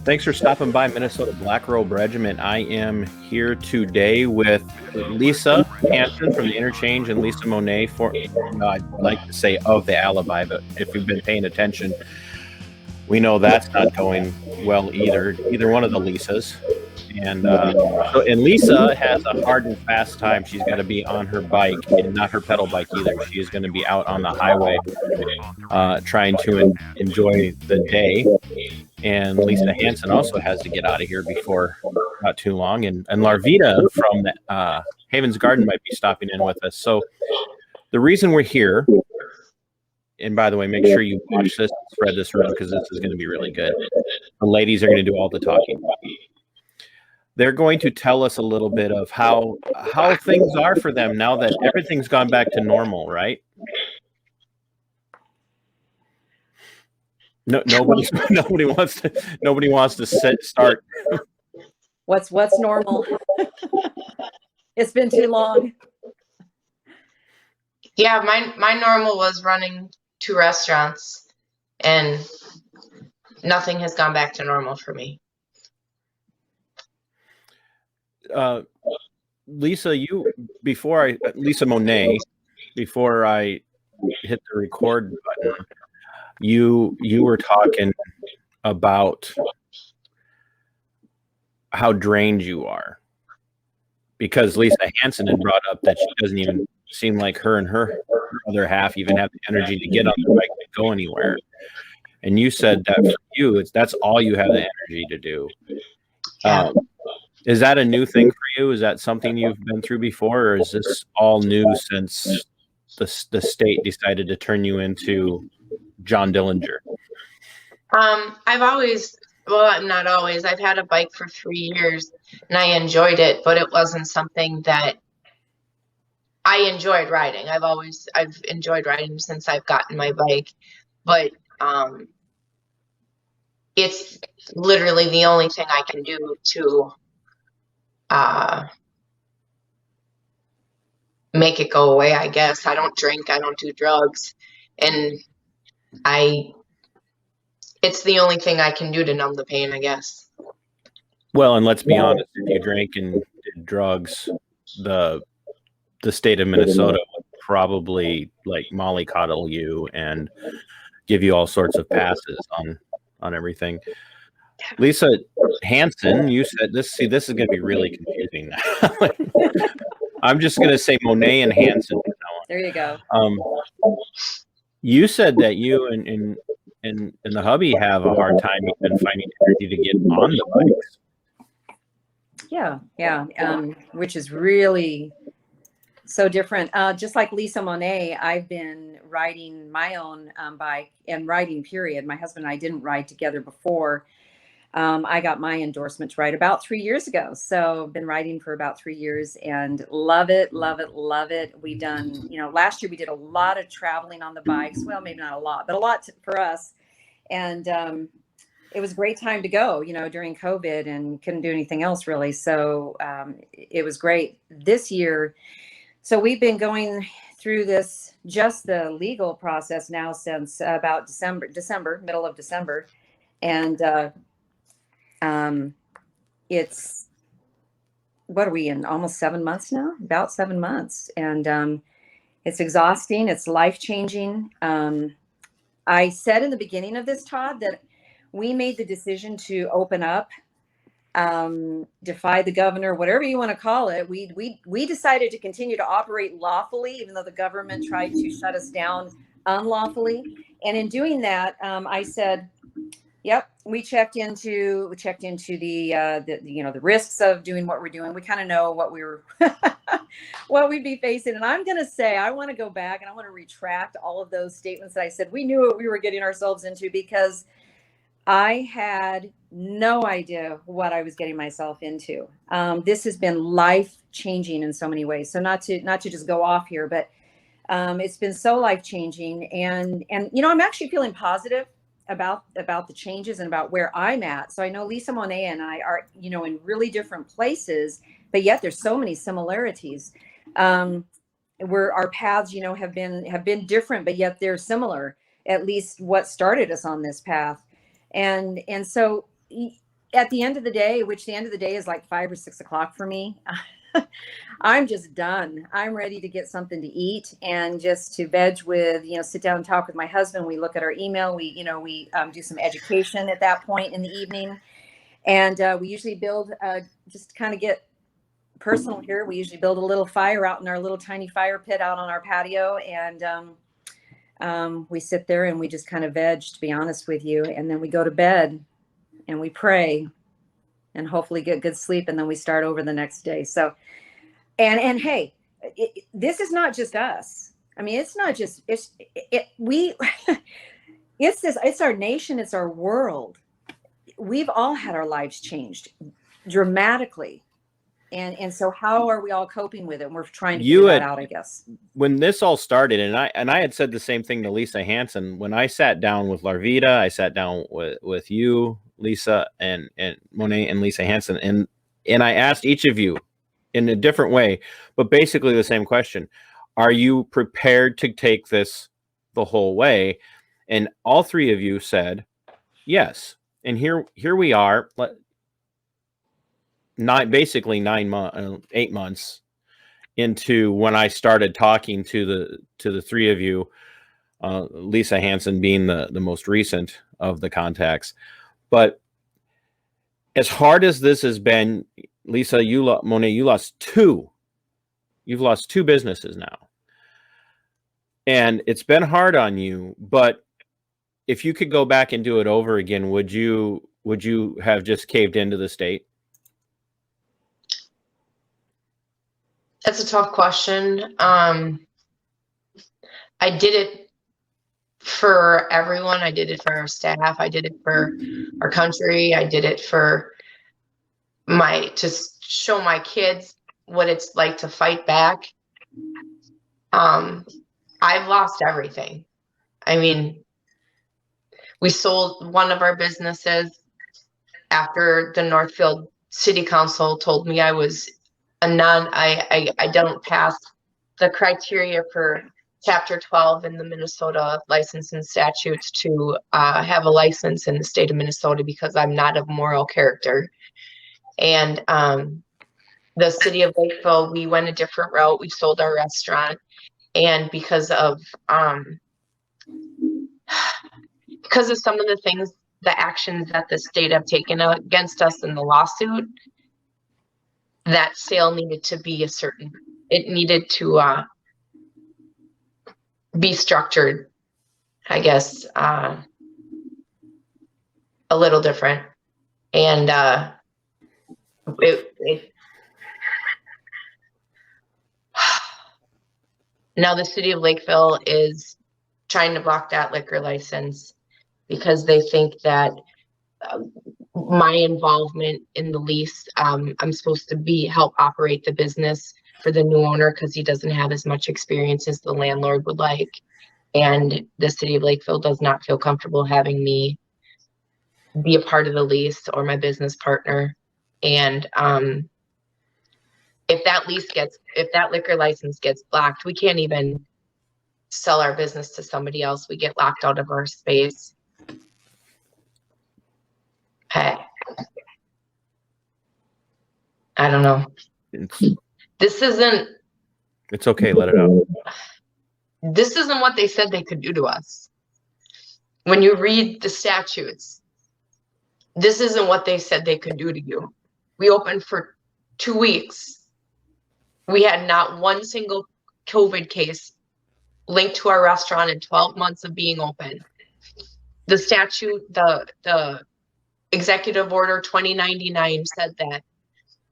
Thanks for stopping by Minnesota Black Robe Regiment. I am here today with Lisa Hanson from the Interchange and Lisa Monet I'd like to say of the Alibi, but if you've been paying attention, we know that's not going well either one of the Lisas. And Lisa has a hard and fast time. She's got to be on her bike, and not her pedal bike either. She is going to be out on the highway trying to enjoy the day. And Lisa Hanson also has to get out of here before not too long. And Larvita from Haven's Garden might be stopping in with us. So the reason we're here, and by the way, make sure you watch this, spread this around, because this is going to be really good. The ladies are going to do all the talking. They're going to tell us a little bit of how things are for them now that everything's gone back to normal, right? No, nobody wants to start. What's normal? It's been too long. Yeah, my normal was running 2 restaurants, and nothing has gone back to normal for me. Lisa, Lisa Monet, before I hit the record button, you were talking about how drained you are, because Lisa Hanson had brought up that she doesn't even seem like her and her other half even have the energy to get on the bike to go anywhere. And you said that for you, that's all you have the energy to do. Yeah. Is that a new thing for you? Is that something you've been through before, or is this all new since the state decided to turn you into John Dillinger? I've always, well, not always. I've had a bike for 3 years, and I enjoyed it, but it wasn't something that I enjoyed riding. I've enjoyed riding since I've gotten my bike, but it's literally the only thing I can do to make it go away, I guess. I don't drink, I don't do drugs, and it's the only thing I can do to numb the pain, I guess. Well, and let's be honest, if you drank and did drugs, the state of Minnesota would probably like mollycoddle you and give you all sorts of passes on everything. Lisa Hanson, you said this. See, this is going to be really confusing now. I'm just going to say Monet and Hanson. There you go. You said that you and the hubby have a hard time even finding energy to get on the bikes. Yeah. Which is really so different. Just like Lisa Monet, I've been riding my own bike and riding, period. My husband and I didn't ride together before. I got my endorsement to ride about 3 years ago. So I've been riding for about 3 years and love it. We've done, last year we did a lot of traveling on the bikes. Well, maybe not a lot, but a lot for us. And it was a great time to go, during COVID, and couldn't do anything else really. So it was great this year. So we've been going through this, just the legal process now since about middle of December. And it's, what are we in, almost 7 months now? About 7 months. And it's exhausting. It's life-changing. I said in the beginning of this, Todd, that we made the decision to open up, defy the governor, whatever you want to call it. We decided to continue to operate lawfully, even though the government tried to shut us down unlawfully. And in doing that, I said, yep, we checked into the risks of doing what we're doing. We kind of know what what we'd be facing. And I'm going to say, I want to go back and I want to retract all of those statements that I said. We knew what we were getting ourselves into, because I had no idea what I was getting myself into. This has been life-changing in so many ways. So not to just go off here, but it's been so life-changing. And I'm actually feeling positive about the changes and about where I'm at. So I know Lisa Monet and I are, in really different places, but yet there's so many similarities. Where our paths, have been different, but yet they're similar. At least what started us on this path. And so at the end of the day, which the end of the day is like 5 or 6 o'clock for me, I'm just done. I'm ready to get something to eat and just to veg with, sit down and talk with my husband. We look at our email. We do some education at that point in the evening. And we usually build, just to kind of get personal here, we usually build a little fire out in our little tiny fire pit out on our patio. And we sit there and we just kind of veg, to be honest with you. And then we go to bed and we pray and hopefully get good sleep. And then we start over the next day. So, and hey, this is not just us. I mean, it's not just, it's our nation. It's our world. We've all had our lives changed dramatically. And so how are we all coping with it? And we're trying to figure that out, I guess. When this all started, and I had said the same thing to Lisa Hanson, when I sat down with Larvita, I sat down with you, Lisa, and Monet and Lisa Hanson, and I asked each of you in a different way, but basically the same question. Are you prepared to take this the whole way? And all three of you said yes. And here we are, basically 8 months into when I started talking to the three of you, Lisa Hanson being the most recent of the contacts. But as hard as this has been, Lisa, Monet, you've lost two businesses now. And it's been hard on you, but if you could go back and do it over again, would you have just caved into the state? That's a tough question. I did it for everyone. I did it for our staff. I did it for our country. I did it for to show my kids what it's like to fight back. I've lost everything. I mean, we sold one of our businesses after the Northfield City Council told me I was I don't pass the criteria for Chapter 12 in the Minnesota license and statutes to have a license in the state of Minnesota because I'm not of moral character. And the city of Lakeville, we went a different route. We sold our restaurant, and because of some of the things, the actions that the state have taken against us in the lawsuit, that sale needed to be it needed to be structured, I guess, a little different. And now the city of Lakeville is trying to block that liquor license because they think that my involvement in the lease, I'm supposed to help operate the business for the new owner because he doesn't have as much experience as the landlord would like. And the city of Lakeville does not feel comfortable having me be a part of the lease or my business partner. And if that liquor license gets blocked, we can't even sell our business to somebody else. We get locked out of our space. Hey, I don't know. It's okay. Let it out. This isn't what they said they could do to us. When you read the statutes, this isn't what they said they could do to you. We opened for 2 weeks. We had not one single COVID case linked to our restaurant in 12 months of being open. The statute, the Executive Order 2099 said that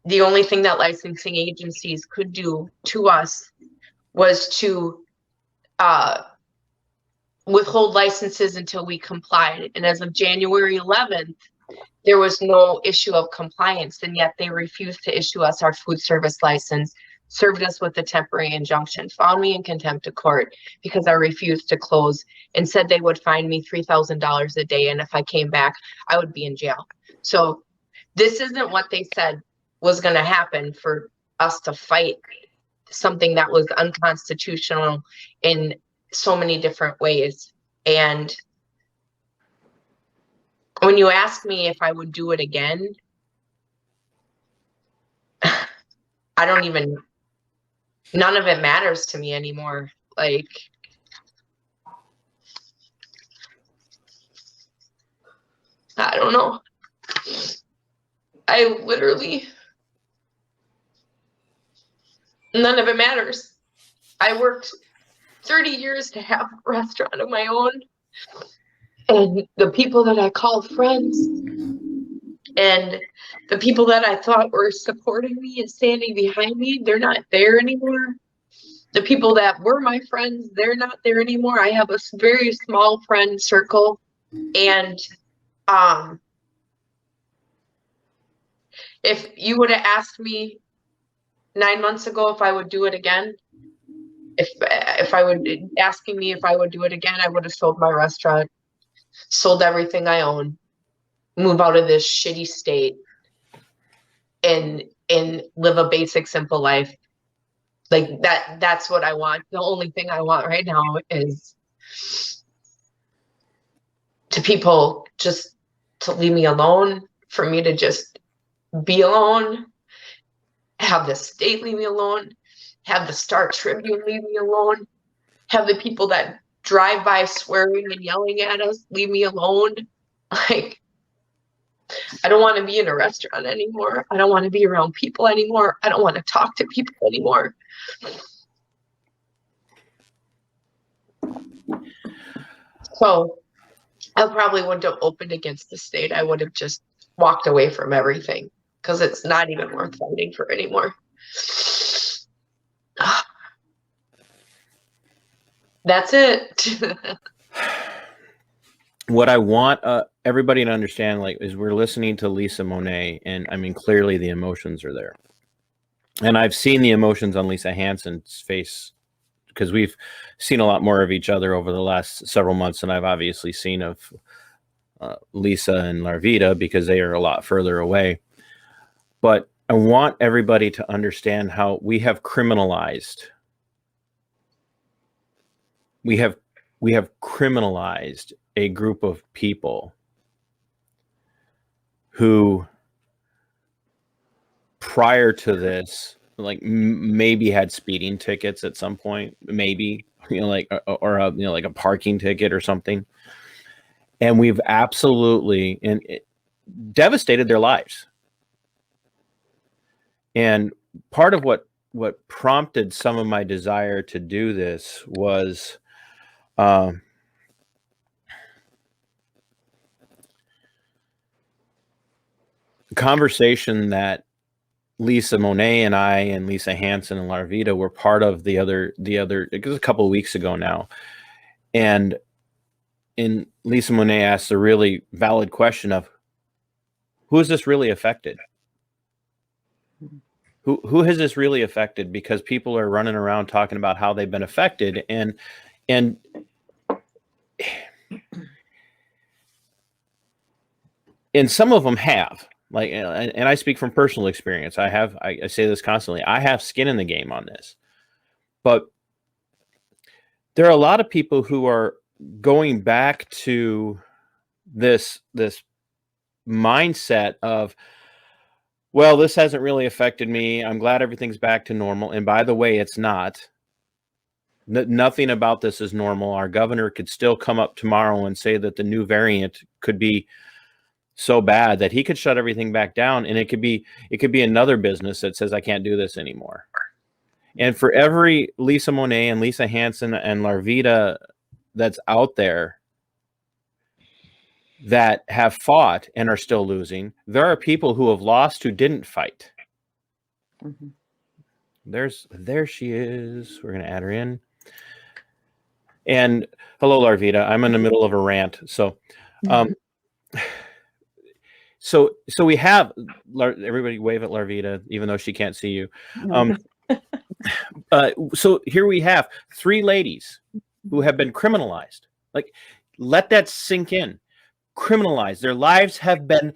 the only thing that licensing agencies could do to us was to withhold licenses until we complied. And as of January 11th, there was no issue of compliance, and yet they refused to issue us our food service license, served us with a temporary injunction, found me in contempt of court because I refused to close, and said they would fine me $3,000 a day, and if I came back, I would be in jail. So this isn't what they said was going to happen for us to fight something that was unconstitutional in so many different ways. And when you ask me if I would do it again, I don't even, none of it matters to me anymore. Like, I don't know. I literally, none of it matters. I worked 30 years to have a restaurant of my own. And the people that I called friends and the people that I thought were supporting me and standing behind me, they're not there anymore. The people that were my friends, they're not there anymore. I have a very small friend circle. And if you would have asked me 9 months ago if I would do it again, if I would asking me if I would do it again, I would have sold my restaurant, sold everything I own, move out of this shitty state, and live a basic, simple life. Like that's what I want. The only thing I want right now is to people just to leave me alone, for me to just be alone, have the state leave me alone, have the Star Tribune leave me alone, have the people that drive by swearing and yelling at us leave me alone. Like, I don't want to be in a restaurant anymore. I don't want to be around people anymore. I don't want to talk to people anymore. So I probably wouldn't have opened against the state. I would have just walked away from everything because it's not even worth fighting for anymore. That's it. What I want everybody to understand, like, is we're listening to Lisa Monet, and I mean, clearly the emotions are there. And I've seen the emotions on Lisa Hanson's face because we've seen a lot more of each other over the last several months than I've obviously seen of Lisa and Larvita, because they are a lot further away. But I want everybody to understand how we have criminalized. We have criminalized a group of people who, prior to this, like maybe had speeding tickets at some point, maybe, like, or like a parking ticket or something. And we've absolutely devastated their lives. And part of what prompted some of my desire to do this was conversation that Lisa Monet and I and Lisa Hanson and Larvita were part of the other, it was a couple of weeks ago now. And Lisa Monet asked a really valid question of, who has this really affected? Who has this really affected? Because people are running around talking about how they've been affected, and some of them have, like, and I speak from personal experience. I say this constantly. I have skin in the game on this, but there are a lot of people who are going back to this mindset of, well, this hasn't really affected me. I'm glad everything's back to normal. And by the way, it's not. Nothing about this is normal. Our governor could still come up tomorrow and say that the new variant could be so bad that he could shut everything back down, and it could be another business that says, I can't do this anymore. And for every Lisa Monet and Lisa Hanson and Larvita that's out there that have fought and are still losing, there are people who have lost who didn't fight. Mm-hmm. There she is. We're going to add her in. And hello, Larvita. I'm in the middle of a rant. So, so we have everybody wave at Larvita, even though she can't see you. So here we have 3 ladies who have been criminalized. Like, let that sink in. Criminalized. Their lives have been,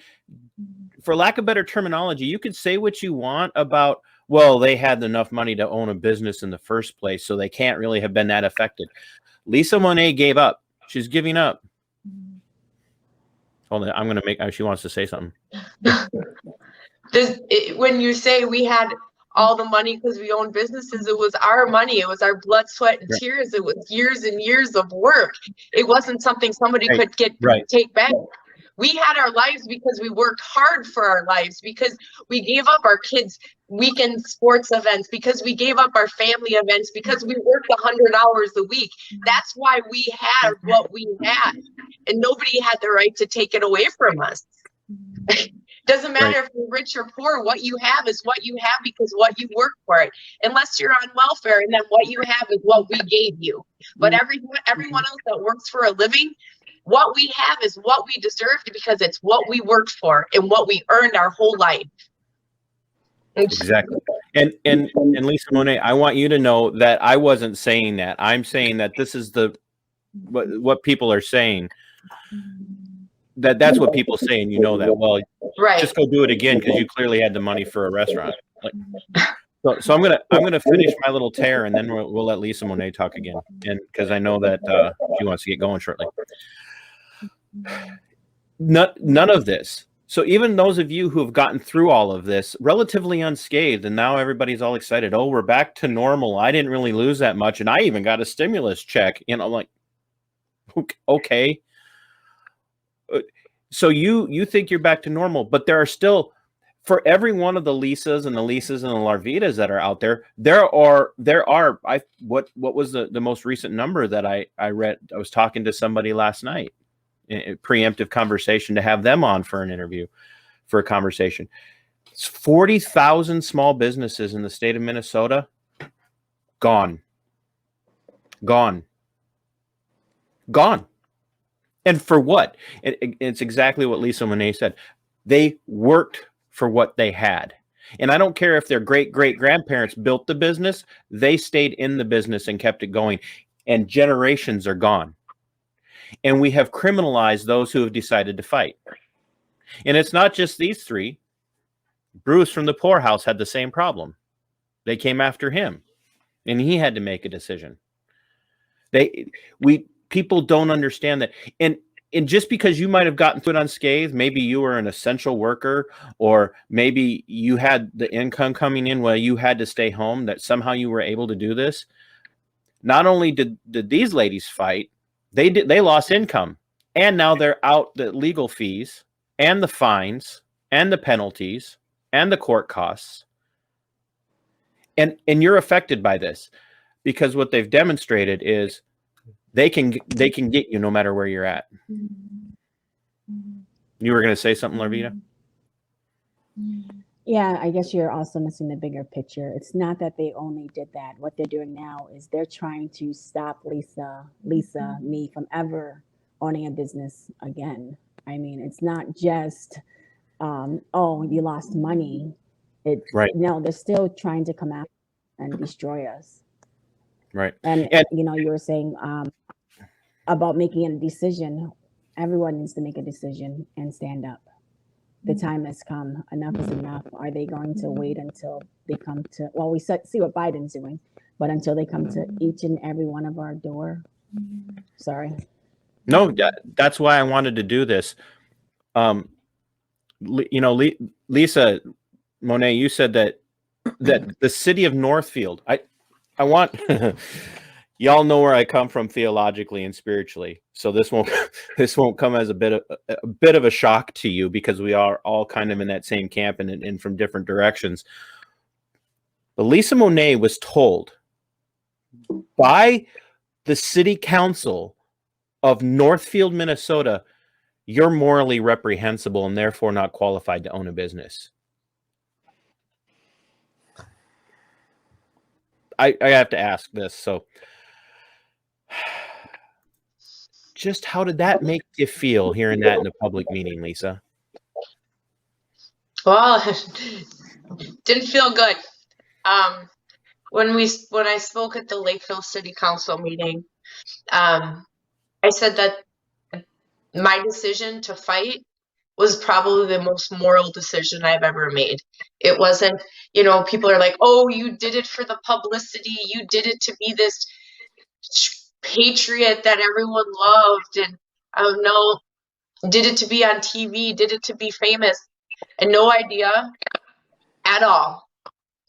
for lack of better terminology, you could say what you want about, well, they had enough money to own a business in the first place, so they can't really have been that affected. Lisa Monet gave up. She's giving up. Hold on, I'm going to make, she wants to say something. When you say we had all the money because we own businesses, it was our money. It was our blood, sweat, and tears. It was years and years of work. It wasn't something somebody could take back. We had our lives because we worked hard for our lives, because we gave up our kids' weekend sports events, because we gave up our family events, because we worked 100 hours a week. That's why we had what we had, and nobody had the right to take it away from us. Doesn't matter if you're rich or poor. What you have is what you have because what you work for it. Unless you're on welfare, and then what you have is what we gave you. But everyone else that works for a living, what we have is what we deserved because it's what we worked for and what we earned our whole life. Exactly. And Lisa Monet, I want you to know that I wasn't saying that. I'm saying that this is what people are saying. That's what people say, and you know that. Well, just go do it again because you clearly had the money for a restaurant. So I'm gonna finish my little tear, and then we'll let Lisa Monet talk again, and because I know that she wants to get going shortly. None of this. So even those of you who have gotten through all of this relatively unscathed, and now everybody's all excited. Oh, we're back to normal. I didn't really lose that much, and I even got a stimulus check. You know, like, okay. So you think you're back to normal, but there are still, for every one of the Lisas and the Larvitas that are out there, what was the most recent number that I read? I was talking to somebody last night, a preemptive conversation to have them on for an interview, for a conversation. It's 40,000 small businesses in the state of Minnesota gone. And for what? It's exactly what Lisa Monet said. They worked for what they had. And I don't care if their great-great-grandparents built the business. They stayed in the business and kept it going. And generations are gone. And we have criminalized those who have decided to fight. And it's not just these three. Bruce from the poorhouse had the same problem. They came after him. And he had to make a decision. People don't understand that. And just because you might have gotten through it unscathed, maybe you were an essential worker, or maybe you had the income coming in while you had to stay home, that somehow you were able to do this. Not only did these ladies fight, they lost income. And now they're out the legal fees and the fines and the penalties and the court costs. And you're affected by this, because what they've demonstrated is they can get you no matter where you're at. You were going to say something, Larvita? Yeah, I guess you're also missing the bigger picture. It's not that they only did that. What they're doing now is they're trying to stop me from ever owning a business again. I mean, it's not just, oh, you lost money. It's no, they're still trying to come out and destroy us. Right. And you know, you were saying about making a decision. Everyone needs to make a decision and stand up. The time has come. Enough is enough. Are they going to wait until they come to, well, we see what Biden's doing, but until they come to each and every one of our door? Sorry. No, that's why I wanted to do this. You know, Lisa Monet, you said that the city of Northfield, I want y'all know where I come from theologically and spiritually, so this won't come as a bit of a shock to you, because we are all kind of in that same camp and from different directions. But Lisa Monet was told by the city council of Northfield, Minnesota, you're morally reprehensible and therefore not qualified to own a business. I have to ask this. So just how did that make you feel hearing that in a public meeting, Lisa? Well, didn't feel good. When I spoke at the Lakeville City Council meeting, I said that my decision to fight was probably the most moral decision I've ever made. It wasn't, you know, people are like, oh, you did it for the publicity. You did it to be this patriot that everyone loved. And no, did it to be on TV, did it to be famous, and no idea at all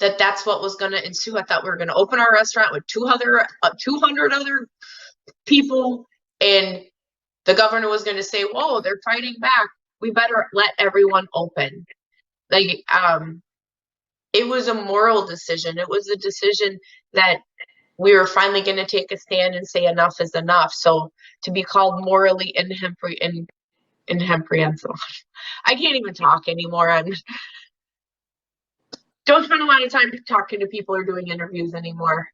that that's what was going to ensue. I thought we were going to open our restaurant with 200 other people, and the governor was going to say, whoa, they're fighting back. We better let everyone open. Like, it was a moral decision. It was a decision that we were finally going to take a stand and say enough is enough. So to be called morally incomprehensible. I can't even talk anymore. Don't spend a lot of time talking to people or doing interviews anymore.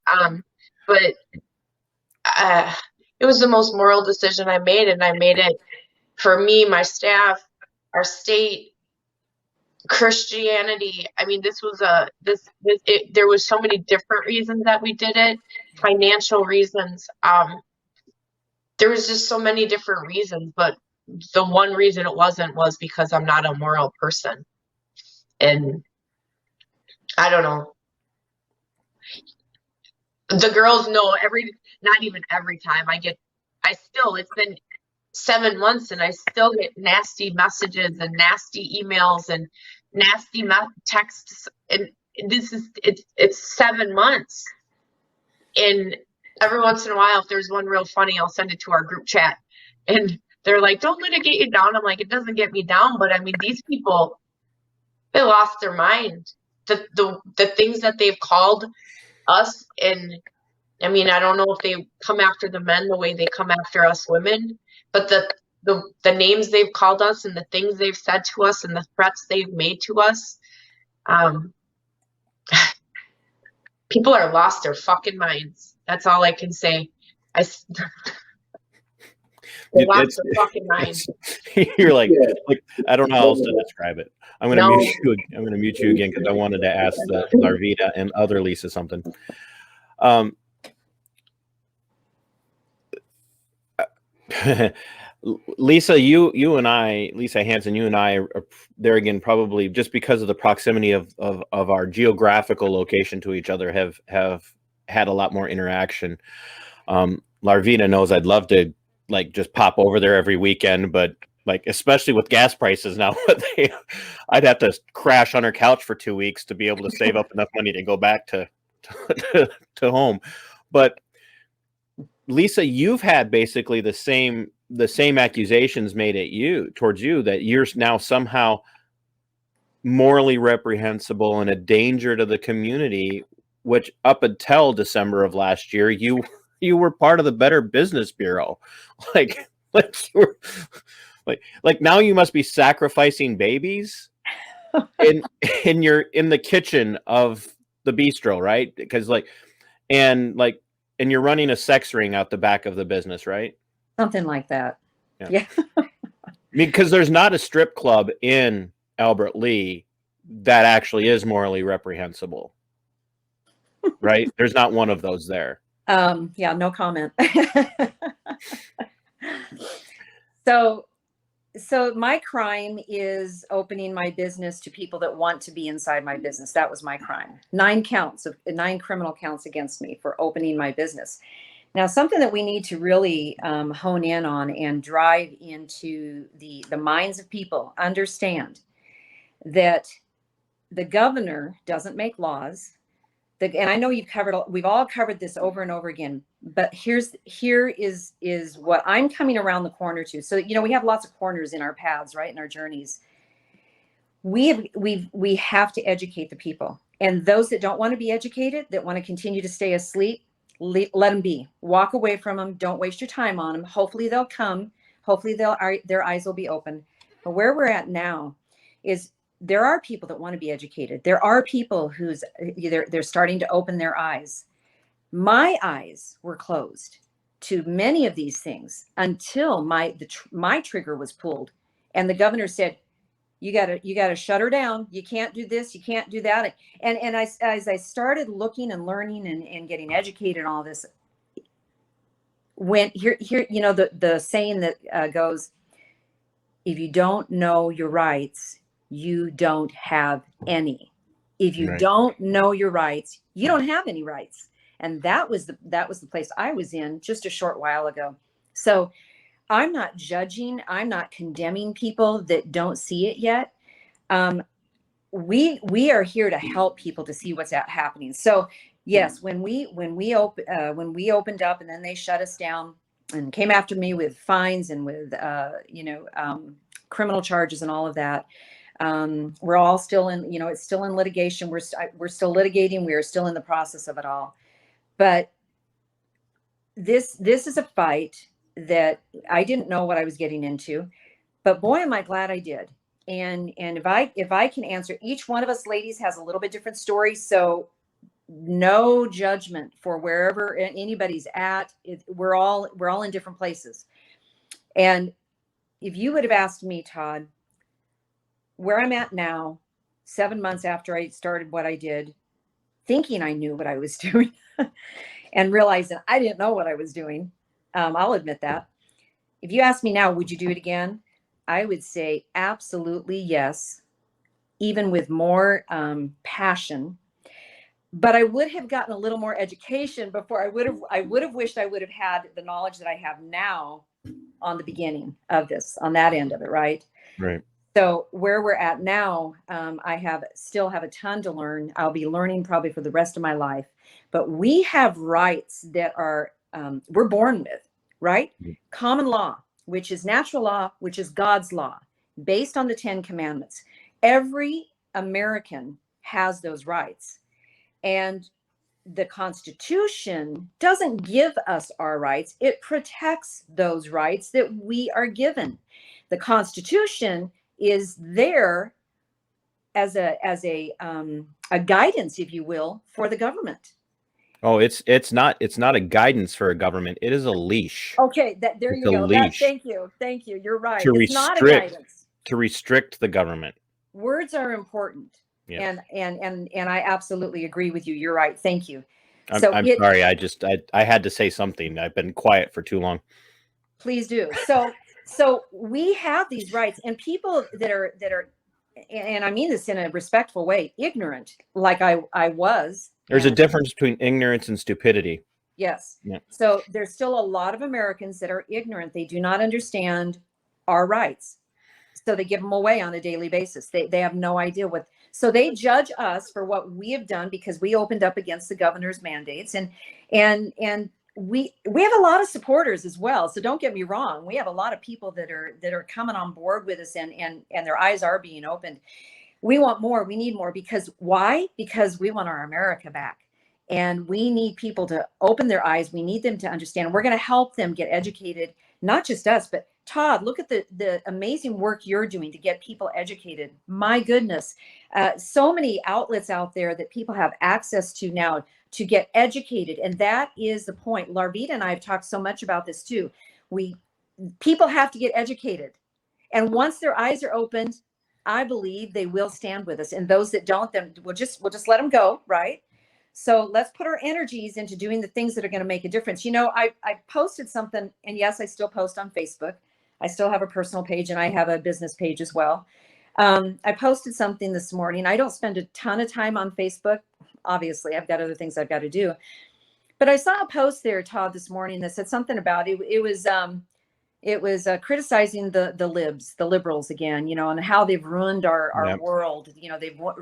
But it was the most moral decision I made, and I made it for me, my staff, our state, Christianity. I mean, there was so many different reasons that we did it. Financial reasons. There was just so many different reasons, but the one reason it wasn't was because I'm not a moral person. And I don't know. The girls know not even every time it's been 7 months and I still get nasty messages and nasty emails and nasty texts. And it's 7 months. And every once in a while, if there's one real funny, I'll send it to our group chat. And they're like, don't let it get you down. I'm like, it doesn't get me down. But I mean, these people, they lost their mind. The things that they've called us, and I mean, I don't know if they come after the men the way they come after us women, but the names they've called us and the things they've said to us and the threats they've made to us, people are lost their fucking minds. That's all I can say. They lost their fucking minds. You're like I don't know how else to describe it. I'm gonna mute you. I'm gonna mute you again because I wanted to ask the Larvita and other Lisa something. Lisa, Lisa Hanson, you and I are there again, probably just because of the proximity of our geographical location to each other, have had a lot more interaction. Larvita knows I'd love to just pop over there every weekend, but especially with gas prices now, I'd have to crash on her couch for 2 weeks to be able to save up enough money to go back to home. But Lisa, you've had basically the same accusations made at towards you that you're now somehow morally reprehensible and a danger to the community, which up until December of last year, you were part of the Better Business Bureau. Now you must be sacrificing babies in the kitchen of the bistro, right? Because and you're running a sex ring out the back of the business, right? Something like that. Yeah. Because there's not a strip club in Albert Lea that actually is morally reprehensible, right? There's not one of those there. Yeah, no comment. So my crime is opening my business to people that want to be inside my business. That was my crime. 9 criminal counts against me for opening my business. Now, something that we need to really hone in on and drive into the minds of people, understand that the governor doesn't make laws. And I know we've all covered this over and over again, but here is what I'm coming around the corner to. So, we have lots of corners in our paths, right? In our journeys. We have to educate the people, and those that don't want to be educated, that want to continue to stay asleep, let them be. Walk away from them. Don't waste your time on them. Hopefully they'll come. Hopefully their eyes will be open. But where we're at now is there are people that want to be educated. There are people they're starting to open their eyes. My eyes were closed to many of these things until my trigger was pulled, and the governor said, you gotta shut her down. You can't do this. You can't do that. And as I started looking and learning and getting educated on all this, when here the saying that goes, if you don't know your rights, you don't have any. If you don't know your rights, you don't have any rights. And that was the place I was in just a short while ago. So I'm not judging. I'm not condemning people that don't see it yet. We are here to help people to see what's happening. So yes, when we opened up and then they shut us down and came after me with fines and with criminal charges and all of that. We're all still in, it's still in litigation. We're still litigating. We are still in the process of it all. But this is a fight that I didn't know what I was getting into, but boy, am I glad I did. And if I can answer, each one of us ladies has a little bit different story. So no judgment for wherever anybody's at. We're all in different places. And if you would have asked me, Todd, where I'm at now, 7 months after I started what I did, thinking I knew what I was doing and realizing I didn't know what I was doing. I'll admit that. If you ask me now, would you do it again? I would say absolutely yes, even with more passion. But I would have gotten a little more education before. I would have wished I would have had the knowledge that I have now on the beginning of this, on that end of it, right? Right. So where we're at now, I still have a ton to learn. I'll be learning probably for the rest of my life. But we have rights that are we're born with, right? Mm-hmm. Common law, which is natural law, which is God's law, based on the 10 Commandments. Every American has those rights. And the Constitution doesn't give us our rights. It protects those rights that we are given. The Constitution is there as a guidance, if you will, for the government. Oh, it's not a guidance for a government. It is a leash. Okay, there you go. Thank you. You're right. It's not a guidance. To restrict the government. Words are important. Yeah. And I absolutely agree with you. You're right. Thank you. I'm sorry. I had to say something. I've been quiet for too long. Please do. So we have these rights, and people that are, and I mean this in a respectful way, ignorant, like I was. There's a difference between ignorance and stupidity. Yes. Yeah. So there's still a lot of Americans that are ignorant. They do not understand our rights. So they give them away on a daily basis. They have no idea so they judge us for what we have done because we opened up against the governor's mandates. And we have a lot of supporters as well. So don't get me wrong. We have a lot of people that are coming on board with us and their eyes are being opened. We want more. We need more. Because why? Because we want our America back. And we need people to open their eyes. We need them to understand. We're going to help them get educated, not just us, but Todd, look at the amazing work you're doing to get people educated. My goodness. So many outlets out there that people have access to now to get educated. And that is the point. Larvita and I have talked so much about this too. People have to get educated. And once their eyes are opened, I believe they will stand with us. And those that don't, then we'll just let them go, right? So let's put our energies into doing the things that are going to make a difference. I posted something, and yes, I still post on Facebook. I still have a personal page, and I have a business page as well. I posted something this morning. I don't spend a ton of time on Facebook. Obviously, I've got other things I've got to do. But I saw a post there, Todd, this morning that said something about it. It was criticizing the liberals again, and how they've ruined our yep. world.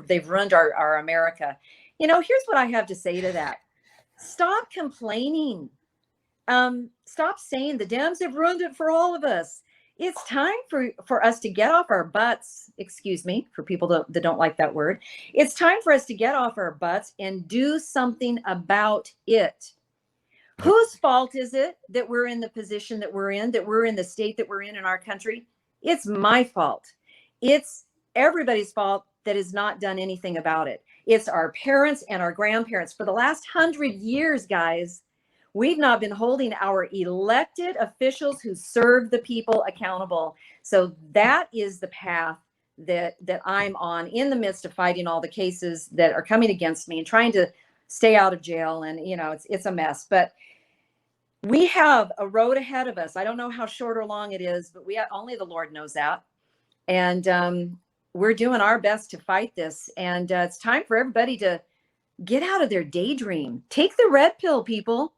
They've ruined our America. Here's what I have to say to that. Stop complaining. Stop saying the Dems have ruined it for all of us. It's time for us to get off our butts. Excuse me, for people that don't like that word. It's time for us to get off our butts and do something about it. Whose fault is it that we're in the position that we're in the state that we're in our country? It's my fault. It's everybody's fault that has not done anything about it. It's our parents and our grandparents. For the last 100 years, guys, we've not been holding our elected officials who serve the people accountable. So that is the path that I'm on in the midst of fighting all the cases that are coming against me and trying to stay out of jail. And, it's a mess. But we have a road ahead of us. I don't know how short or long it is, but only the Lord knows that. And we're doing our best to fight this. And it's time for everybody to get out of their daydream. Take the red pill, people.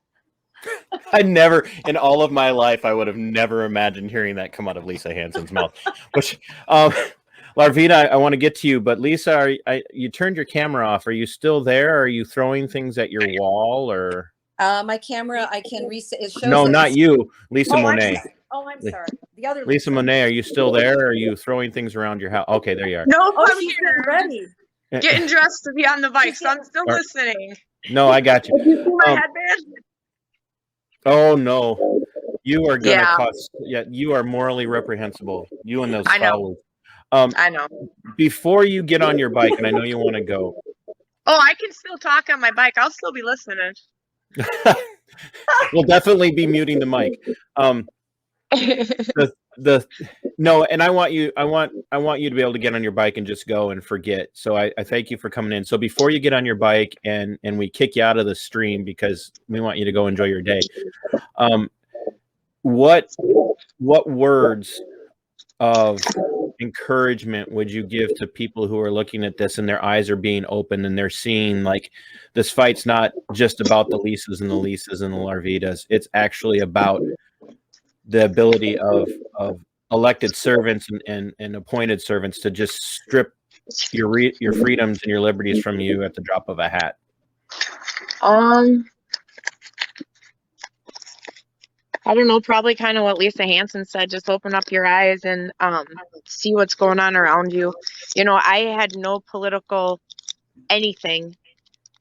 I never, in all of my life, I would have never imagined hearing that come out of Lisa Hanson's mouth. Which, Larvita, I want to get to you, but Lisa, you turned your camera off. Are you still there? Are you throwing things at your wall, or? My camera, I can reset. It shows. No, not you, Lisa Monet. I'm sorry. The other Lisa Monet, are you still there? Or are you throwing things around your house? Okay, there you are. No, I'm she's here. ready. Getting dressed to be on the bike, so I'm still listening. No, I got you. You see my headband? Oh no, you are gonna cause. Yeah, you are morally reprehensible. You and those followers. I know. Before you get on your bike, and I know you want to go. Oh, I can still talk on my bike. I'll still be listening. We'll definitely be muting the mic. No, and I want you to be able to get on your bike and just go and forget. So I thank you for coming in. So before you get on your bike and we kick you out of the stream because we want you to go enjoy your day, what words of encouragement would you give to people who are looking at this and their eyes are being opened and they're seeing like this fight's not just about the Lisas and the Larvitas. It's actually about the ability of elected servants and appointed servants to just strip your freedoms and your liberties from you at the drop of a hat. I don't know, probably kind of what Lisa Hanson said, just open up your eyes and see what's going on around you. You know, I had no political anything.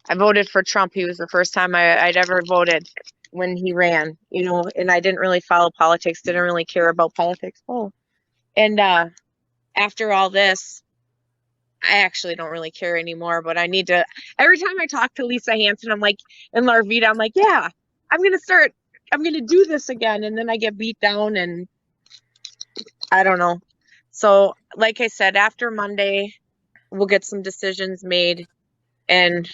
I voted for Trump. He was the first time I'd ever voted when he ran, you know, and I didn't really follow politics, didn't really care about politics. And after all this, I actually don't really care anymore, but I need to, every time I talk to Lisa Hanson, I'm like, and Larvita, I'm like, yeah, I'm going to do this again. And then I get beat down and I don't know. So like I said, after Monday, we'll get some decisions made, and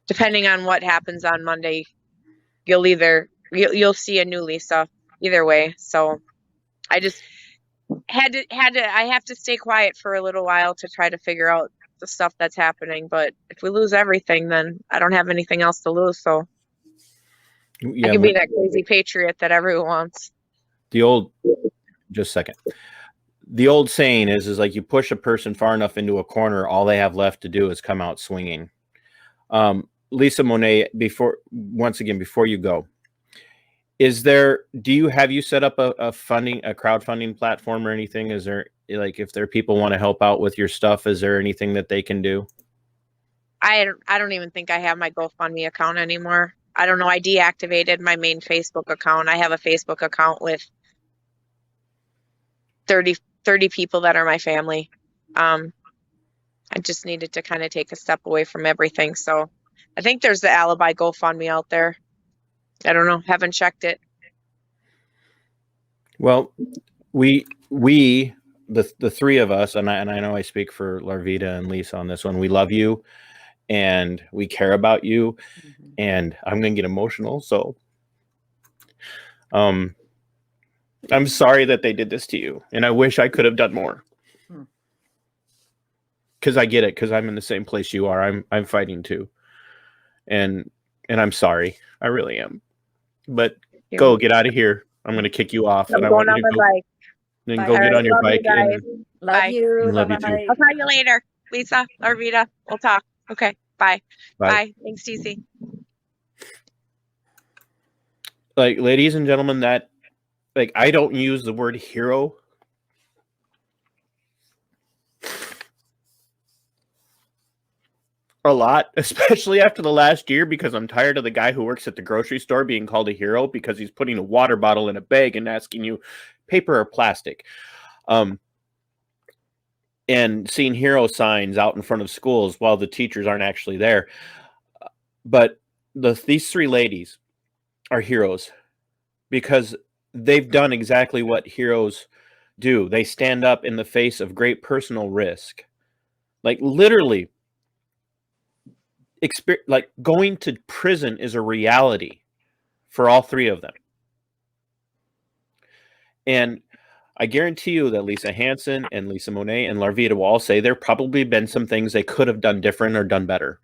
depending on what happens on Monday, you'll see a new Lisa either way. So I just I have to stay quiet for a little while to try to figure out the stuff that's happening. But if we lose everything, then I don't have anything else to lose. So I can be that crazy patriot that everyone wants. Just a second. The old saying is like you push a person far enough into a corner, all they have left to do is come out swinging. Lisa Monet, before you go, have you set up a crowdfunding platform or anything? Is there, like, if there are people want to help out with your stuff, is there anything that they can do? I don't even think I have my GoFundMe account anymore. I don't know. I deactivated my main Facebook account. I have a Facebook account with 30 people that are my family. I just needed to kind of take a step away from everything. So I think there's the Alibi GoFundMe out there. I don't know. Haven't checked it. Well, we the three of us, and I know I speak for Larvita and Lisa on this one, we love you and we care about you. Mm-hmm. And I'm going to get emotional. So I'm sorry that they did this to you. And I wish I could have done more. Because I get it, because I'm in the same place you are. I'm fighting too. And I'm sorry. I really am. But go get out of here. I'm going to kick you off. I'm going on my bike. Then go get on your bike. Love you. Love you too. I'll call you later. Lisa, Larvita, we'll talk. Okay. Bye. Bye. Thanks, TC. Like, ladies and gentlemen, that, like, I don't use the word hero. A lot, especially after the last year, because I'm tired of the guy who works at the grocery store being called a hero because he's putting a water bottle in a bag and asking you paper or plastic. And seeing hero signs out in front of schools while the teachers aren't actually there. But these three ladies are heroes because they've done exactly what heroes do. They stand up in the face of great personal risk. Like, literally, like, going to prison is a reality for all three of them. And I guarantee you that Lisa Hanson and Lisa Monet and Larvita will all say there probably been some things they could have done different or done better.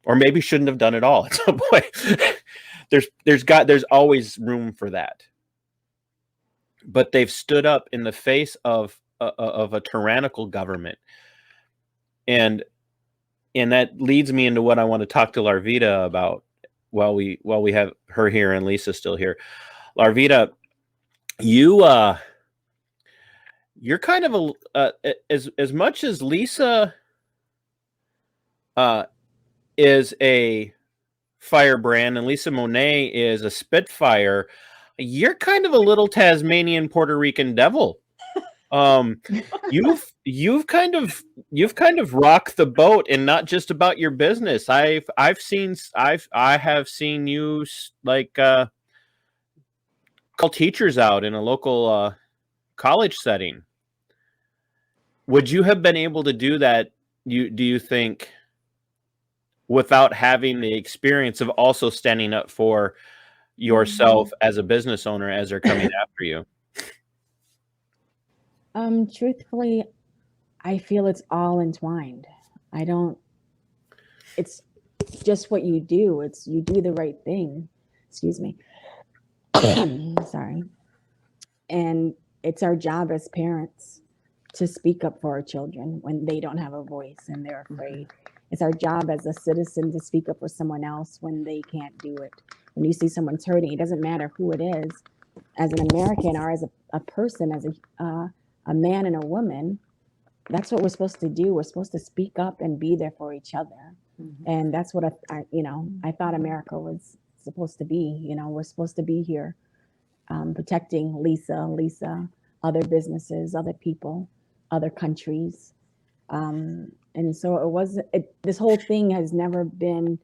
or maybe shouldn't have done it all at some point. There's always room for that. But they've stood up in the face of a tyrannical government. And that leads me into what I want to talk to Larvita about while we have her here and Lisa still here. Larvita, you're kind of as much as Lisa is a firebrand and Lisa Monet is a Spitfire, you're kind of a little Tasmanian Puerto Rican devil. You've kind of rocked the boat, and not just about your business. I have seen you like call teachers out in a local college setting. Would you have been able to do that? Do you think, without having the experience of also standing up for yourself as a business owner as they're coming after you? Truthfully, I feel it's all entwined. It's just what you do. You do the right thing. Excuse me. Sorry. And it's our job as parents to speak up for our children when they don't have a voice and they're afraid. It's our job as a citizen to speak up for someone else when they can't do it. When you see someone's hurting, it doesn't matter who it is. As an American or as a person, as a man and a woman, that's what we're supposed to do. We're supposed to speak up and be there for each other. And that's what I thought America was supposed to be. We're supposed to be here protecting Lisa, other businesses, other people, other countries. And so this whole thing has never been,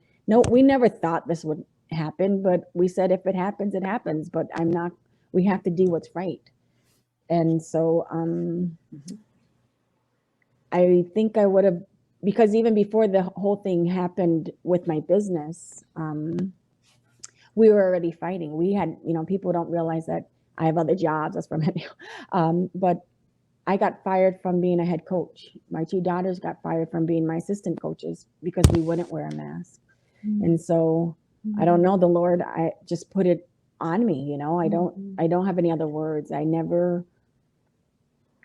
we never thought this would happen, but we said, if it happens, it happens, but we have to do what's right. And so I think I would have, because even before the whole thing happened with my business, we were already fighting. We had, people don't realize that I have other jobs. That's from but I got fired from being a head coach. My two daughters got fired from being my assistant coaches because we wouldn't wear a mask. And so I don't know, the Lord, I just put it on me. I don't have any other words. I never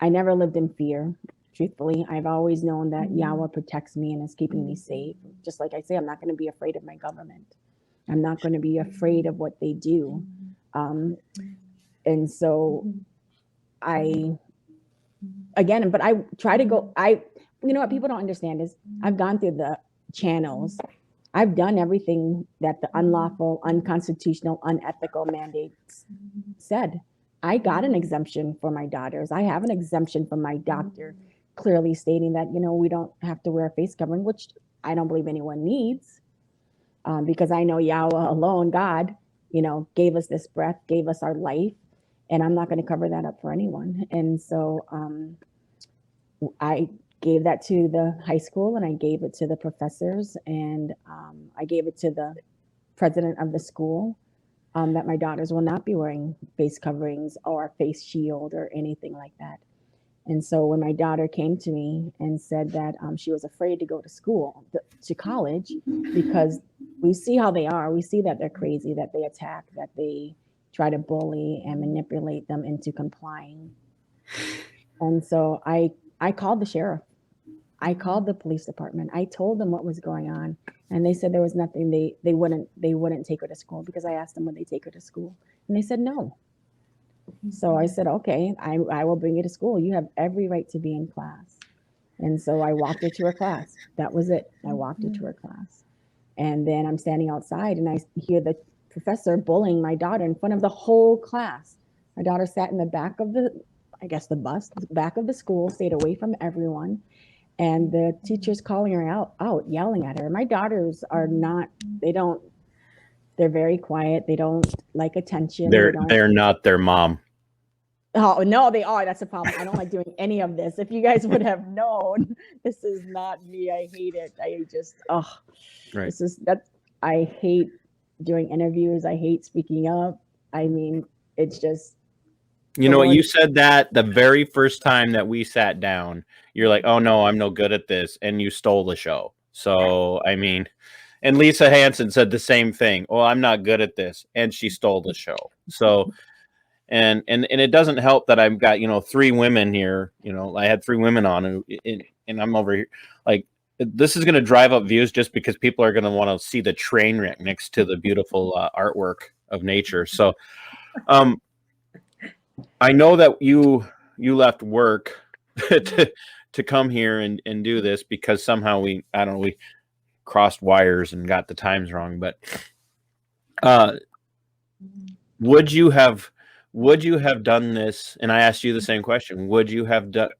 lived in fear. Truthfully, I've always known that Yahweh protects me and is keeping me safe. Just like I say, I'm not going to be afraid of my government. I'm not going to be afraid of what they do. And so but I try to go, what people don't understand is I've gone through the channels. I've done everything that the unlawful, unconstitutional, unethical mandates said. I got an exemption for my daughters. I have an exemption from my doctor, clearly stating that, we don't have to wear a face covering, which I don't believe anyone needs, because I know Yahweh alone, God, gave us this breath, gave us our life, and I'm not going to cover that up for anyone. And so I gave that to the high school, and I gave it to the professors, and I gave it to the president of the school, that my daughters will not be wearing face coverings or face shield or anything like that. And so when my daughter came to me and said that she was afraid to go to school, to college, because we see how they are, we see that they're crazy, that they attack, that they try to bully and manipulate them into complying. And so I called the sheriff. I called the police department. I told them what was going on, and they said there was nothing. They wouldn't take her to school, because I asked them, would they take her to school, and they said no. So I said, okay, I will bring you to school. You have every right to be in class. And so I walked her to her class. That was it. I walked her to her class, and then I'm standing outside, and I hear the professor bullying my daughter in front of the whole class. My daughter sat in the back of the back of the school, stayed away from everyone. And the teacher's calling her out, yelling at her. My daughters are not, they're very quiet. They don't like attention. They're not their mom. Oh, no, they are. That's the problem. I don't like doing any of this. If you guys would have known, this is not me. I hate it. Right. I hate doing interviews. I hate speaking up. I mean, it's just. You know what? You said that the very first time that we sat down, you're like, oh no, I'm no good at this. And you stole the show. So, I mean, And Lisa Hanson said the same thing. Oh, I'm not good at this, and she stole the show. So, and it doesn't help that I've got 3 women here. I had 3 women on, and I'm over here like. This is going to drive up views just because people are going to want to see the train wreck next to the beautiful artwork of nature. So, I know that you left work to come here and do this because somehow we crossed wires and got the times wrong. But would you have done this? And I asked you the same question. Would you have done?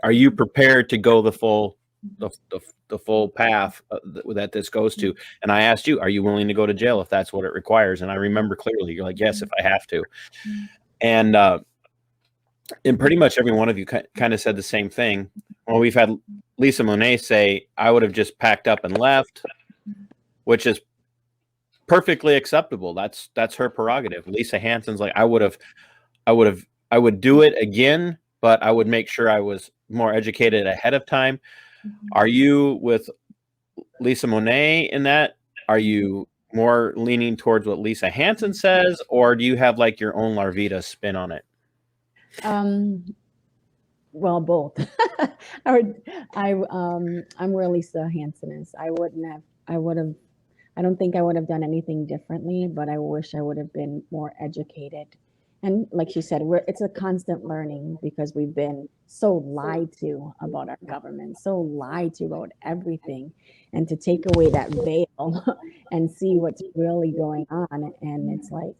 Are you prepared to go the full path that this goes to? And I asked you, are you willing to go to jail if that's what it requires? And I remember clearly you're like, yes, if I have to. And pretty much every one of you kind of said the same thing. Well, we've had Lisa Monet say, I would have just packed up and left, which is perfectly acceptable. That's her prerogative. Lisa Hanson's like, I would do it again, but I would make sure I was more educated ahead of time. Are you with Lisa Monet in that? Are you more leaning towards what Lisa Hanson says, or do you have like your own Larvita spin on it? Well, both. I'm where Lisa Hanson is. I don't think I would have done anything differently, but I wish I would have been more educated. And like she said, it's a constant learning because we've been so lied to about our government, so lied to about everything. And to take away that veil and see what's really going on. And it's like,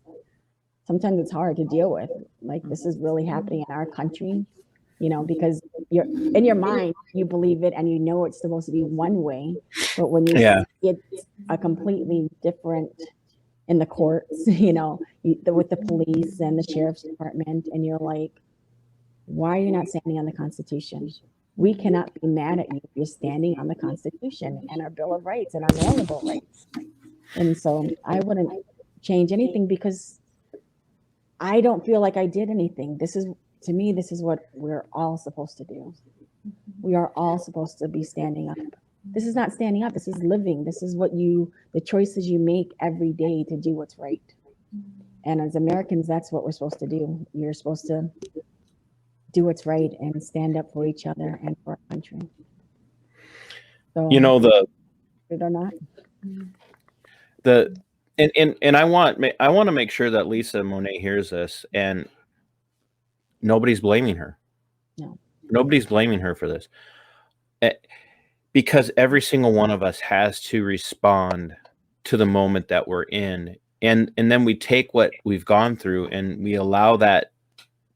sometimes it's hard to deal with. Like, this is really happening in our country, because you're in your mind, you believe it and it's supposed to be one way. But when you see it's a completely different in the courts, with the police and the sheriff's department, and you're like, why are you not standing on the Constitution? We cannot be mad at you if you're standing on the Constitution and our Bill of Rights and our inalienable rights. And so I wouldn't change anything because I don't feel like I did anything. To me, this is what we're all supposed to do. We are all supposed to be standing up. This is not standing up. This is living. This is the choices you make every day to do what's right. And as Americans, that's what we're supposed to do. You're supposed to do what's right and stand up for each other and for our country. So, it or not. And I want to make sure that Lisa Monet hears this, and nobody's blaming her. No, nobody's blaming her for this. Because every single one of us has to respond to the moment that we're in. And then we take what we've gone through and we allow that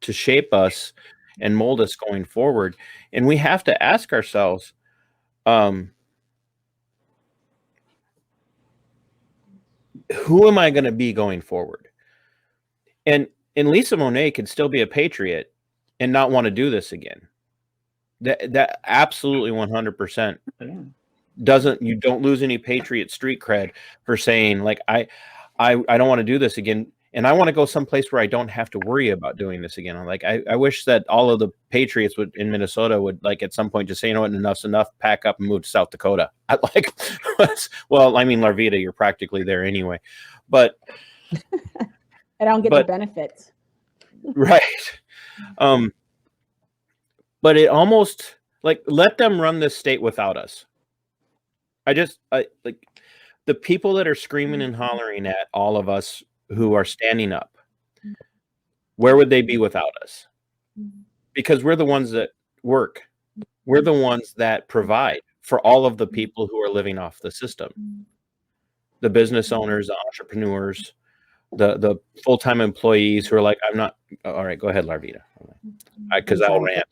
to shape us and mold us going forward. And we have to ask ourselves, who am I going to be going forward? And Lisa Monet can still be a patriot and not want to do this again. That absolutely 100% you don't lose any patriot street cred for saying like, I don't want to do this again. And I want to go someplace where I don't have to worry about doing this again. Like, I wish that all of the patriots in Minnesota would like at some point just say, what, enough's enough, pack up and move to South Dakota. Well, I mean, Larvita, you're practically there anyway, but I don't get the benefits. Right. But it almost like let them run this state without us. I like the people that are screaming and hollering at all of us who are standing up. Where would they be without us? Because we're the ones that work. We're the ones that provide for all of the people who are living off the system. The business owners, the entrepreneurs, the full-time employees who are like, I'm not. All right, go ahead, Larvita. Because I'll rant.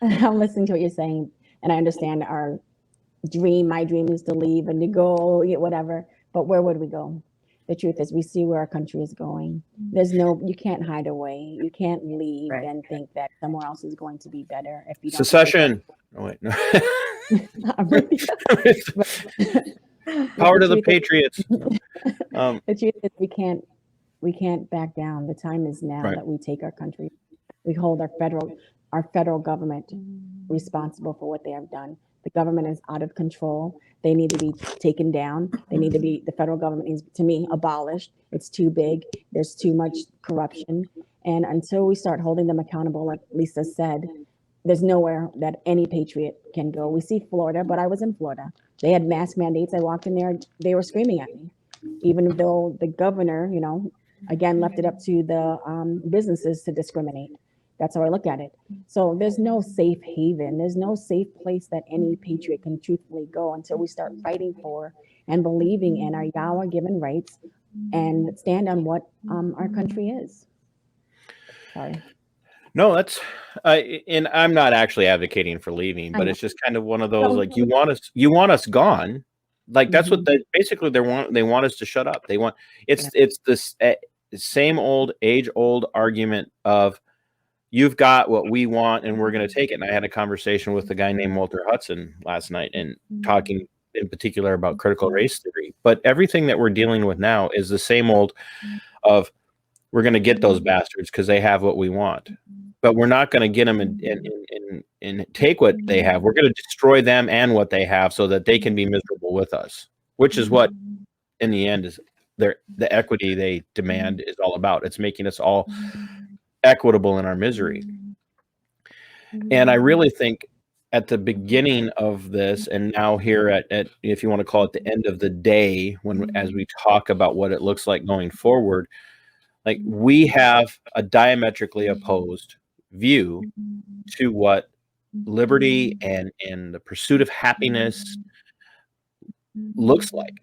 I'm listening to what you're saying, and I understand our dream. My dream is to leave and to go, whatever. But where would we go? The truth is, we see where our country is going. You can't hide away. You can't leave and think that somewhere else is going to be better. If you don't secession. Oh wait, no. Power to the patriots. The truth is, we can't back down. The time is now that we take our country. We hold our federal government responsible for what they have done. The government is out of control. They need to be taken down. The federal government needs, to me, abolished. It's too big. There's too much corruption. And until we start holding them accountable, like Lisa said, there's nowhere that any patriot can go. We see Florida, but I was in Florida. They had mask mandates. I walked in there, they were screaming at me. Even though the governor, again, left it up to the businesses to discriminate. That's how I look at it. So there's no safe haven. There's no safe place that any patriot can truthfully go until we start fighting for and believing in our Yahweh given rights and stand on what our country is. Sorry. No, that's and I'm not actually advocating for leaving, but it's just kind of one of those, like, you want us gone. Like, that's what basically they want us to shut up. They want, it's this same old age old argument of, you've got what we want and we're going to take it. And I had a conversation with a guy named Walter Hudson last night, and talking in particular about critical race theory. But everything that we're dealing with now is the same old of, we're going to get those bastards because they have what we want, but we're not going to get them and take what they have. We're going to destroy them and what they have so that they can be miserable with us, which is what in the end is the equity they demand is all about. It's making us all equitable in our misery. And I really think at the beginning of this, and now here at if you want to call it the end of the day, as we talk about what it looks like going forward, like, we have a diametrically opposed view to what liberty and the pursuit of happiness looks like,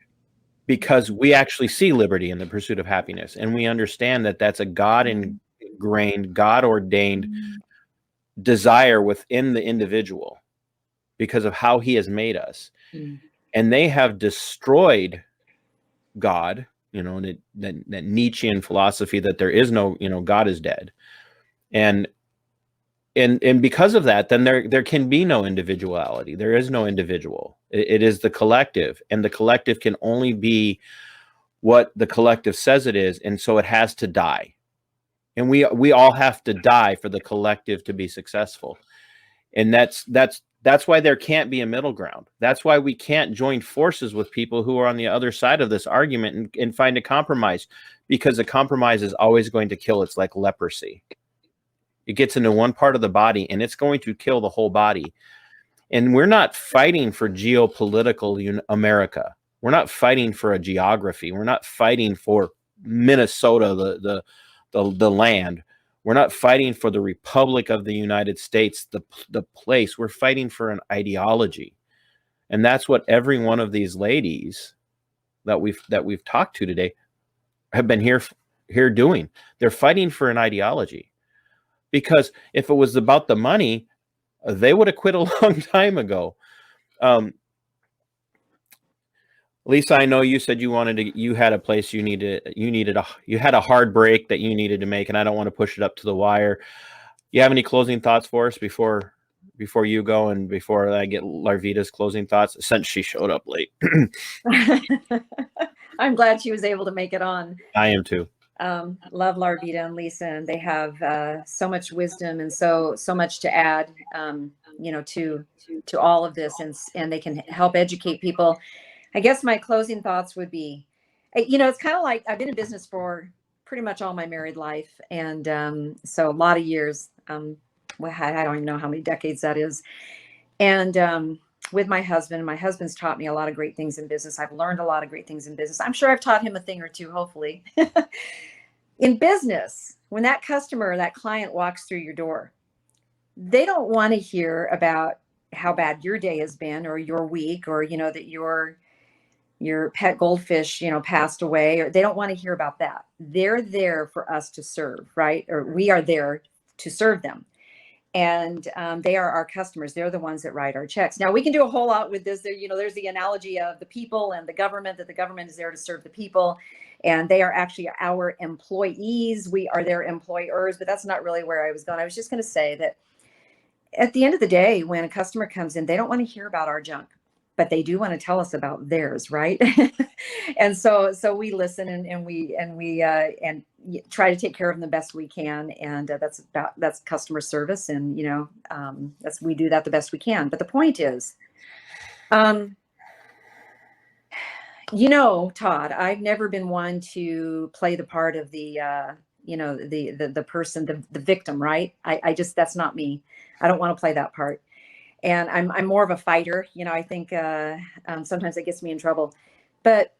because we actually see liberty in the pursuit of happiness, and we understand that that's a God ingrained, God ordained desire within the individual because of how he has made us. And they have destroyed God, that Nietzschean philosophy that there is no, God is dead. And because of that, then there can be no individuality. There is no individual. It is the collective, and the collective can only be what the collective says it is. And so it has to die. And we all have to die for the collective to be successful. And that's why there can't be a middle ground. That's why we can't join forces with people who are on the other side of this argument and find a compromise, because a compromise is always going to kill. It's like leprosy. It gets into one part of the body and it's going to kill the whole body. And we're not fighting for geopolitical America. We're not fighting for a geography. We're not fighting for Minnesota, the land. We're not fighting for the Republic of the United States, the place. We're fighting for an ideology. And that's what every one of these ladies that we've talked to today have been here doing. They're fighting for an ideology. Because if it was about the money, they would have quit a long time ago. Lisa, I know you said you had a place you had a hard break that you needed to make, and I don't want to push it up to the wire. You have any closing thoughts for us before you go, and before I get Larvita's closing thoughts, since she showed up late? I'm glad she was able to make it on. I am too. Love Larvita and Lisa, and they have so much wisdom and so much to add, to all of this, and they can help educate people. I guess my closing thoughts would be, it's kind of like, I've been in business for pretty much all my married life, and so a lot of years. I don't even know how many decades that is, and with my husband's taught me a lot of great things in business. I've learned a lot of great things in business. I'm sure I've taught him a thing or two, hopefully. In business, when that customer, that client walks through your door, they don't want to hear about how bad your day has been, or your week, or, that your pet goldfish, passed away, or they don't want to hear about that. They're there for us to serve, right? Or we are there to serve them. And they are our customers. They're the ones that write our checks. Now, we can do a whole lot with this. There's the analogy of the people and the government, that the government is there to serve the people, and they are actually our employees. We are their employers, but that's not really where I was going. I was just going to say that at the end of the day, when a customer comes in, they don't want to hear about our junk, but they do want to tell us about theirs, right? And so we listen, and we try to take care of them the best we can, and that's customer service, and we do that the best we can. But the point is, You know, Todd, I've never been one to play the part of the, the person, the victim, right? I just, that's not me. I don't want to play that part. And I'm more of a fighter. You know, I think sometimes that gets me in trouble. But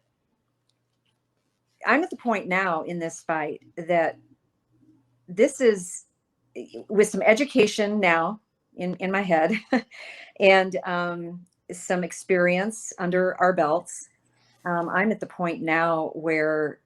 I'm at the point now in this fight that this is, with some education now in my head and some experience under our belts, I'm at the point now where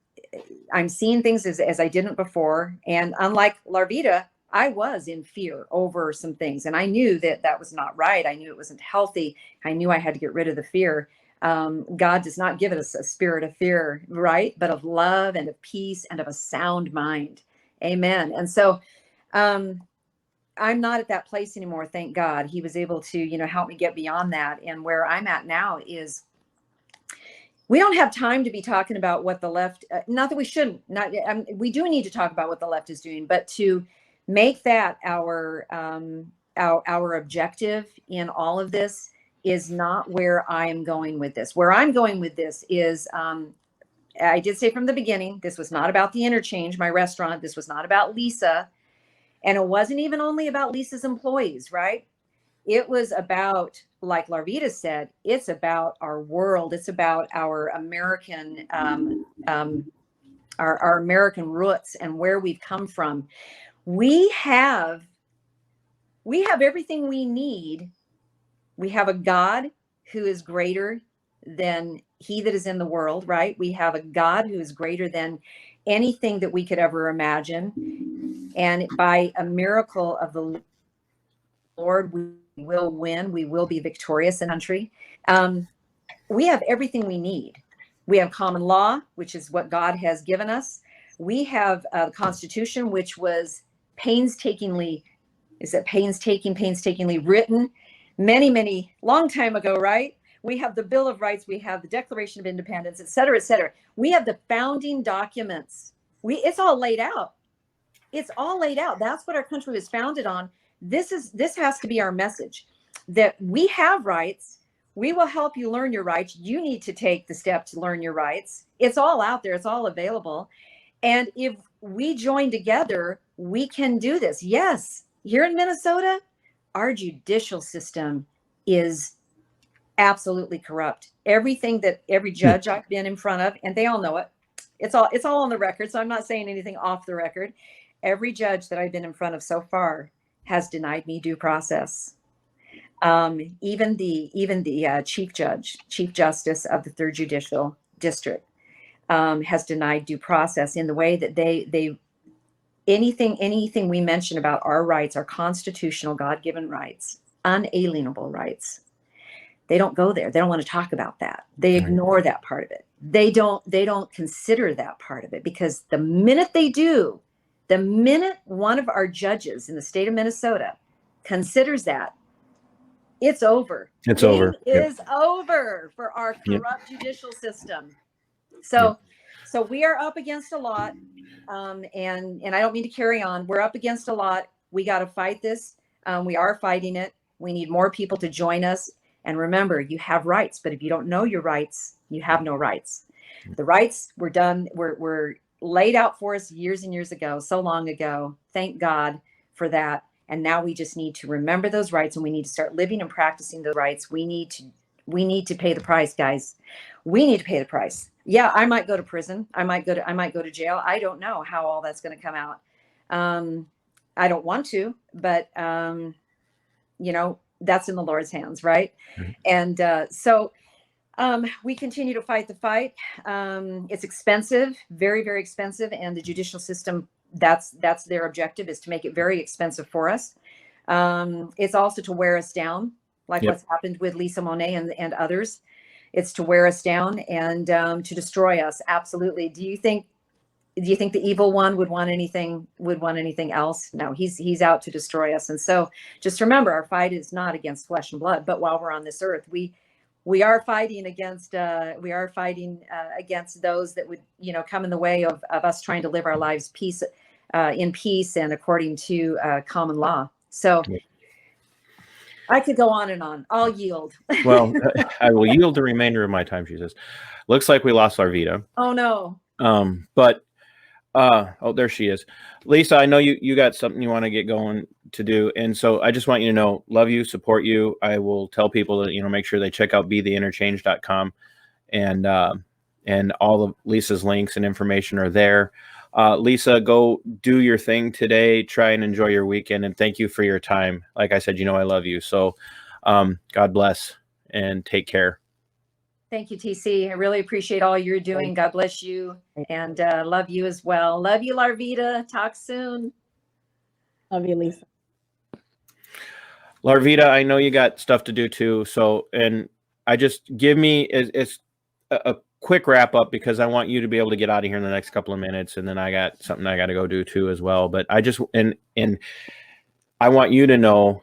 I'm seeing things as I didn't before. And unlike Larvita, I was in fear over some things. And I knew that that was not right. I knew it wasn't healthy. I knew I had to get rid of the fear. God does not give us a spirit of fear, right? But of love and of peace and of a sound mind. Amen. And so I'm not at that place anymore. Thank God. He was able to, help me get beyond that. And where I'm at now is, we don't have time to be talking about what the left, not that we shouldn't, we do need to talk about what the left is doing, but to make that our objective in all of this is not where I am going with this. Where I'm going with this is, I did say from the beginning, this was not about the Interchange, my restaurant. This was not about Lisa. And it wasn't even only about Lisa's employees, right? It was about, like Larvita said, it's about our world. It's about our American, our American roots and where we've come from. We have everything we need. We have a God who is greater than he that is in the world, right? We have a God who is greater than anything that we could ever imagine. And by a miracle of the Lord, we will win. We will be victorious in the country. We have everything we need. We have common law, which is what God has given us. We have the Constitution, which was painstakingly written many, long time ago, right? We have the Bill of Rights. We have the Declaration of Independence, et cetera, et cetera. We have the founding documents. It's all laid out. It's all laid out. That's what our country was founded on. This has to be our message, that we have rights. We will help you learn your rights. You need to take the step to learn your rights. It's all out there. It's all available. And if we join together, we can do this. Yes, here in Minnesota, our judicial system is absolutely corrupt. Everything that every judge I've been in front of, and they all know it. It's all on the record. So I'm not saying anything off the record. Every judge that I've been in front of so far has denied me due process. Even the chief justice of the Third Judicial District has denied due process in the way that they anything we mention about our rights, our constitutional God-given rights, unalienable rights. They don't go there. They don't want to talk about that. They ignore that part of it. They don't consider that part of it, because the minute they do, the minute one of our judges in the state of Minnesota considers that, it's over. It's over. It is over for our corrupt judicial system. So we are up against a lot. And I don't mean to carry on. We're up against a lot. We got to fight this. We are fighting it. We need more people to join us. And remember, you have rights, but if you don't know your rights, you have no rights. The rights were done, were laid out for us years and years ago, so long ago. Thank God for that. And now we just need to remember those rights, and we need to start living and practicing those rights. We need to pay the price, guys. We need to pay the price. Yeah, I might go to prison. I might go to jail. I don't know how all that's going to come out. I don't want to, but that's in the Lord's hands, right? Mm-hmm. And so we continue to fight the fight. It's expensive, very, very expensive, and the judicial system, that's their objective, is to make it very expensive for us. It's also to wear us down, like what's happened with Lisa Monet and others. It's to wear us down and to destroy us. Absolutely. Do you think the evil one would want anything else? No, he's out to destroy us. And so just remember, our fight is not against flesh and blood, but while we're on this earth, we are fighting against those that would, come in the way of us trying to live our lives in peace and according to common law. So I could go on and on. I'll yield. Well, I will yield the remainder of my time, she says. Looks like we lost Larvita. Oh, no. But oh, there she is. Lisa, I know you got something you want to get going to do. And so I just want you to know, love you, support you. I will tell people to, make sure they check out betheinterchange.com, and all of Lisa's links and information are there. Lisa, go do your thing today. Try and enjoy your weekend. And thank you for your time. Like I said, I love you. So God bless and take care. Thank you, TC. I really appreciate all you're doing. God bless you, and love you as well. Love you, Larvita. Talk soon. Love you, Lisa. Larvita, I know you got stuff to do too. So, and I just give me it's a quick wrap up, because I want you to be able to get out of here in the next couple of minutes, and then I got something I got to go do too as well. But I just and I want you to know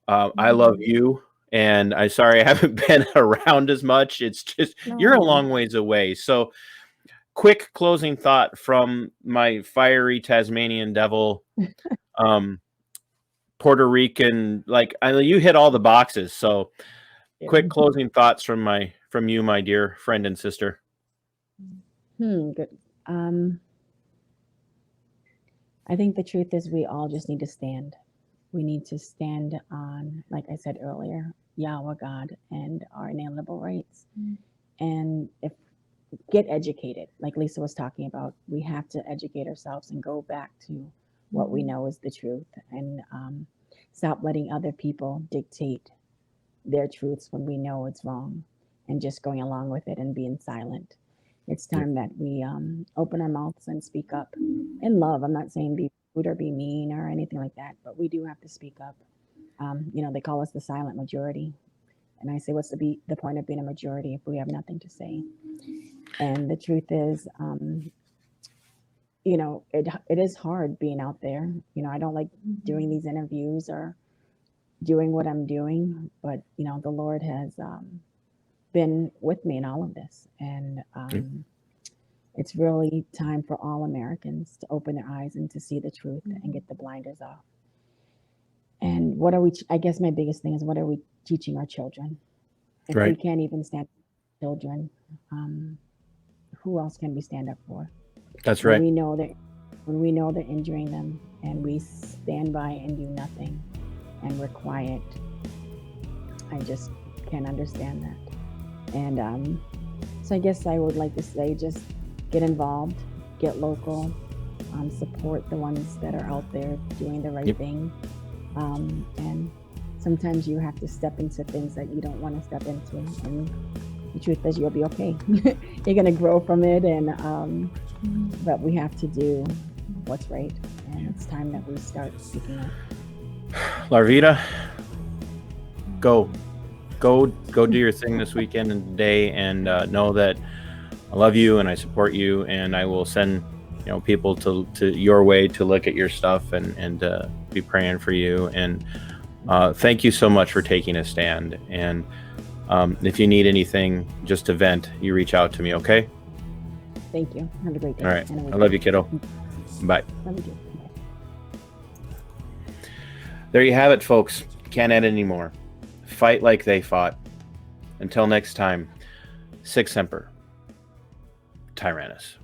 I love you. And I'm sorry I haven't been around as much. It's just, you're a long ways away. So quick closing thought from my fiery Tasmanian devil, Puerto Rican, you hit all the boxes. So quick closing thoughts from you, my dear friend and sister. Good. I think the truth is we all just need to stand. We need to stand on, like I said earlier, Yahweh God and our inalienable rights. And get educated, like Lisa was talking about. We have to educate ourselves and go back to what we know is the truth, and stop letting other people dictate their truths when we know it's wrong, and just going along with it and being silent. It's time that we open our mouths and speak up in love. I'm not saying be rude or be mean or anything like that, but we do have to speak up. They call us the silent majority. And I say, what's the point of being a majority if we have nothing to say? And the truth is, it is hard being out there. I don't like doing these interviews or doing what I'm doing, but, the Lord has been with me in all of this. And it's really time for all Americans to open their eyes and to see the truth and get the blinders off. And what are we, I guess my biggest thing is, what are we teaching our children? If we can't even stand for children, who else can we stand up for? That's right. When we know they're injuring them and we stand by and do nothing and we're quiet, I just can't understand that. And so I guess I would like to say, just get involved, get local, support the ones that are out there doing the right thing. And sometimes you have to step into things that you don't want to step into, and the truth is you'll be okay. You're going to grow from it, and but we have to do what's right, and it's time that we start speaking up. Larvita, go do your thing this weekend and today, and know that I love you and I support you, and I will send people to your way to look at your stuff and be praying for you. And thank you so much for taking a stand. And if you need anything just to vent, you reach out to me, okay? Thank you. Have a great day. All right. I love you, kiddo. Bye. Love you. There you have it, folks. Can't add any more. Fight like they fought. Until next time, Sic Semper Tyrannis.